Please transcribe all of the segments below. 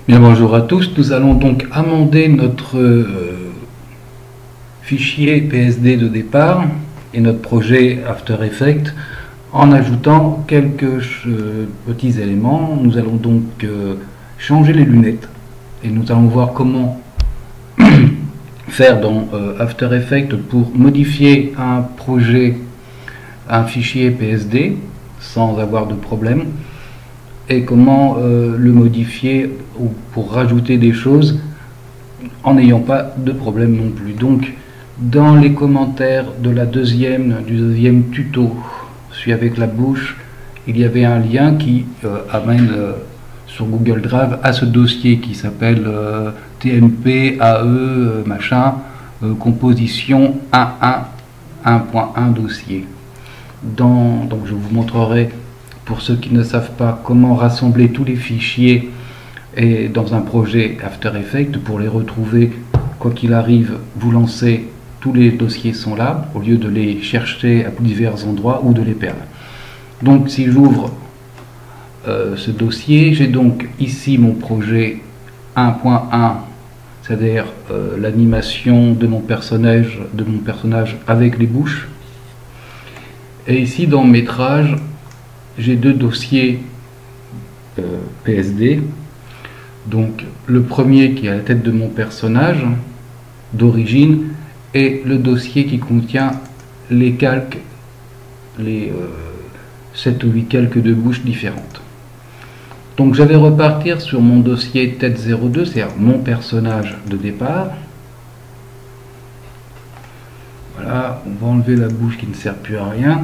Bien, bonjour à tous. Nous allons donc amender notre fichier PSD de départ et notre projet After Effects en ajoutant quelques petits éléments. Nous allons donc changer les lunettes et nous allons voir comment faire dans After Effects pour modifier un projet, un fichier PSD sans avoir de problème, et comment le modifier ou pour rajouter des choses en n'ayant pas de problème non plus. Donc dans les commentaires de du deuxième tuto Suis avec la bouche, il y avait un lien qui amène sur Google Drive à ce dossier qui s'appelle TMP AE machin composition 1.1 dossier. Donc je vous montrerai, pour ceux qui ne savent pas, comment rassembler tous les fichiers et dans un projet After Effects pour les retrouver. Quoi qu'il arrive, vous lancez, tous les dossiers sont là, au lieu de les chercher à divers endroits ou de les perdre. Donc si j'ouvre ce dossier, j'ai donc ici mon projet 1.1, c'est-à-dire l'animation de mon personnage avec les bouches. Et ici dans métrage, j'ai deux dossiers PSD. Donc le premier qui est à la tête de mon personnage d'origine et le dossier qui contient les calques, les 7 ou 8 calques de bouches différentes. Donc je vais repartir sur mon dossier tête 02, c'est-à-dire mon personnage de départ. Voilà, on va enlever la bouche qui ne sert plus à rien.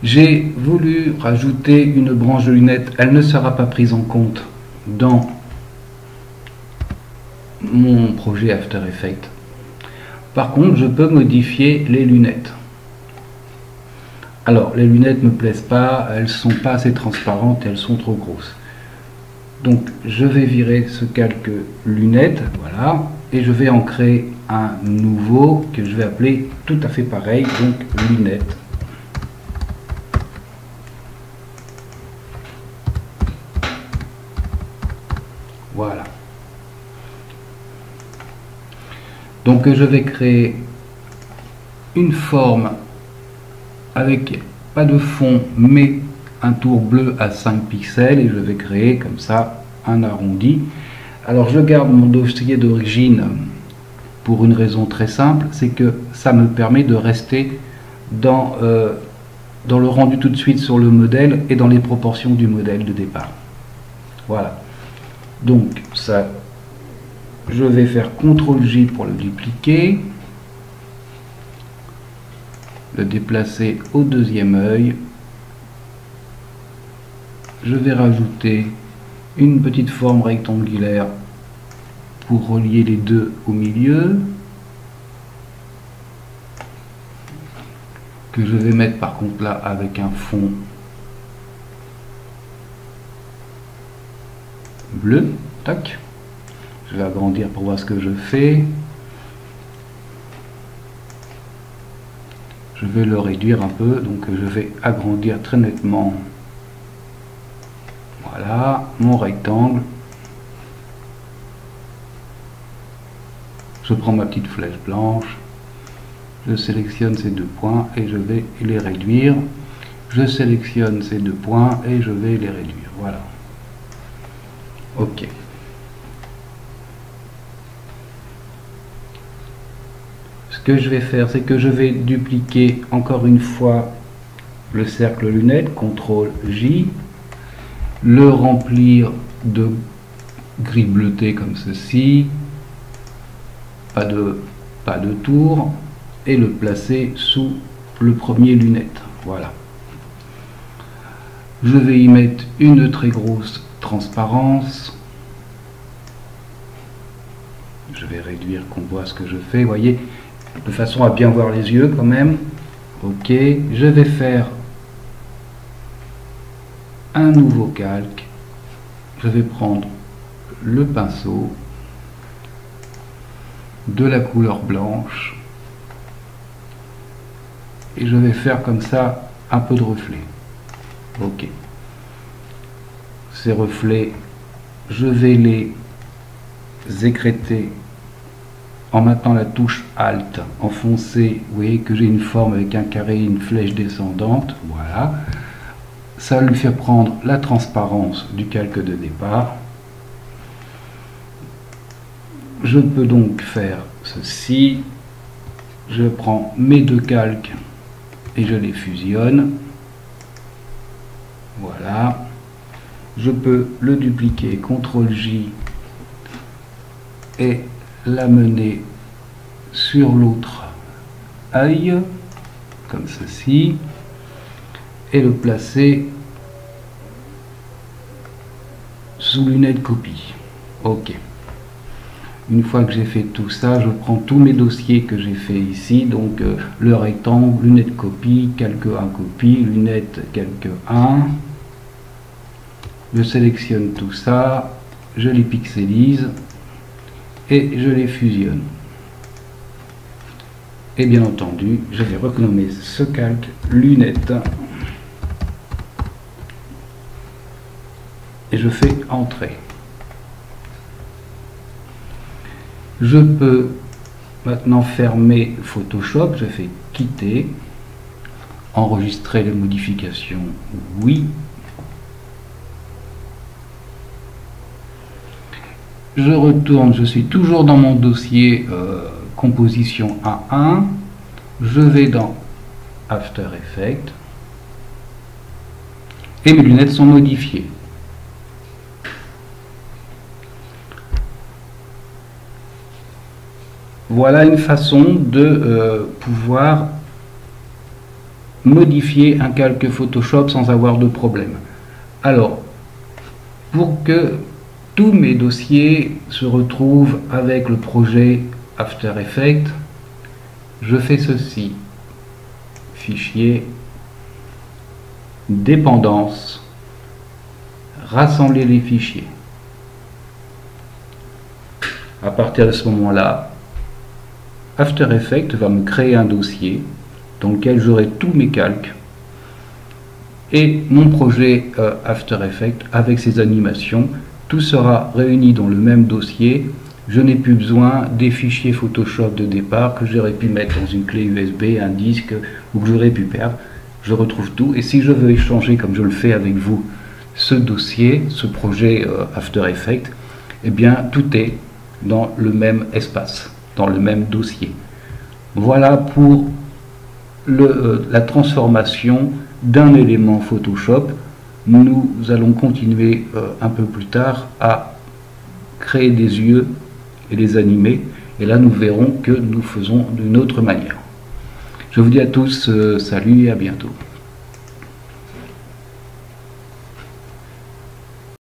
J'ai voulu rajouter une branche de lunettes, elle ne sera pas prise en compte dans mon projet After Effects. Par contre, je peux modifier les lunettes. Alors, les lunettes ne me plaisent pas, elles ne sont pas assez transparentes, elles sont trop grosses. Donc, je vais virer ce calque lunettes, voilà, et je vais en créer un nouveau que je vais appeler tout à fait pareil, donc lunettes. Voilà. Donc je vais créer une forme avec pas de fond mais un tour bleu à 5 pixels et je vais créer comme ça un arrondi. Alors je garde mon dossier d'origine pour une raison très simple, c'est que ça me permet de rester dans le rendu tout de suite sur le modèle et dans les proportions du modèle de départ. Voilà. Donc ça, je vais faire CTRL-J pour le dupliquer, le déplacer au deuxième œil. Je vais rajouter une petite forme rectangulaire pour relier les deux au milieu, que je vais mettre par contre là avec un fond bleu. Tac. Je vais agrandir pour voir ce que je fais. Je vais le réduire un peu, donc je vais agrandir très nettement. Voilà, mon rectangle. Je prends ma petite flèche blanche. Je sélectionne ces deux points et je vais les réduire. Je sélectionne ces deux points et je vais les réduire. Voilà. Ok. Ce que je vais faire, c'est que je vais dupliquer encore une fois le cercle lunettes, CTRL-J, le remplir de gris bleuté comme ceci, pas de tour, et le placer sous le premier lunette. Voilà. Je vais y mettre une très grosse transparence. Je vais réduire qu'on voit ce que je fais, voyez, de façon à bien voir les yeux quand même. Ok, je vais faire un nouveau calque. Je vais prendre le pinceau de la couleur blanche et je vais faire comme ça un peu de reflet. Ok, ces reflets, je vais les écrêter en maintenant la touche Alt, enfoncé, vous voyez que j'ai une forme avec un carré et une flèche descendante, voilà. Ça lui fait prendre la transparence du calque de départ. Je peux donc faire ceci, je prends mes deux calques et je les fusionne, voilà. Je peux le dupliquer, CTRL-J, et l'amener sur l'autre œil, comme ceci, et le placer sous lunette copie. Ok. Une fois que j'ai fait tout ça, je prends tous mes dossiers que j'ai fait ici, donc le rectangle, lunette copie, calque 1 copie, lunette calque 1. Je sélectionne tout ça, je les pixelise et je les fusionne. Et bien entendu, je vais renommer ce calque lunette. Et je fais entrer. Je peux maintenant fermer Photoshop, je fais quitter, enregistrer les modifications, oui. Je retourne, je suis toujours dans mon dossier composition A1, je vais dans After Effects et mes lunettes sont modifiées. Voilà une façon de pouvoir modifier un calque Photoshop sans avoir de problème. Alors, pour que tous mes dossiers se retrouvent avec le projet After Effects, je fais ceci. Fichier, dépendance, rassembler les fichiers. À partir de ce moment-là, After Effects va me créer un dossier dans lequel j'aurai tous mes calques et mon projet After Effects avec ses animations. Tout sera réuni dans le même dossier. Je n'ai plus besoin des fichiers Photoshop de départ que j'aurais pu mettre dans une clé USB, un disque ou que j'aurais pu perdre. Je retrouve tout et si je veux échanger comme je le fais avec vous ce dossier, ce projet After Effects, eh bien tout est dans le même espace, dans le même dossier. Voilà pour la transformation d'un élément Photoshop. Nous allons continuer un peu plus tard à créer des yeux et les animer. Et là, nous verrons que nous faisons d'une autre manière. Je vous dis à tous salut et à bientôt.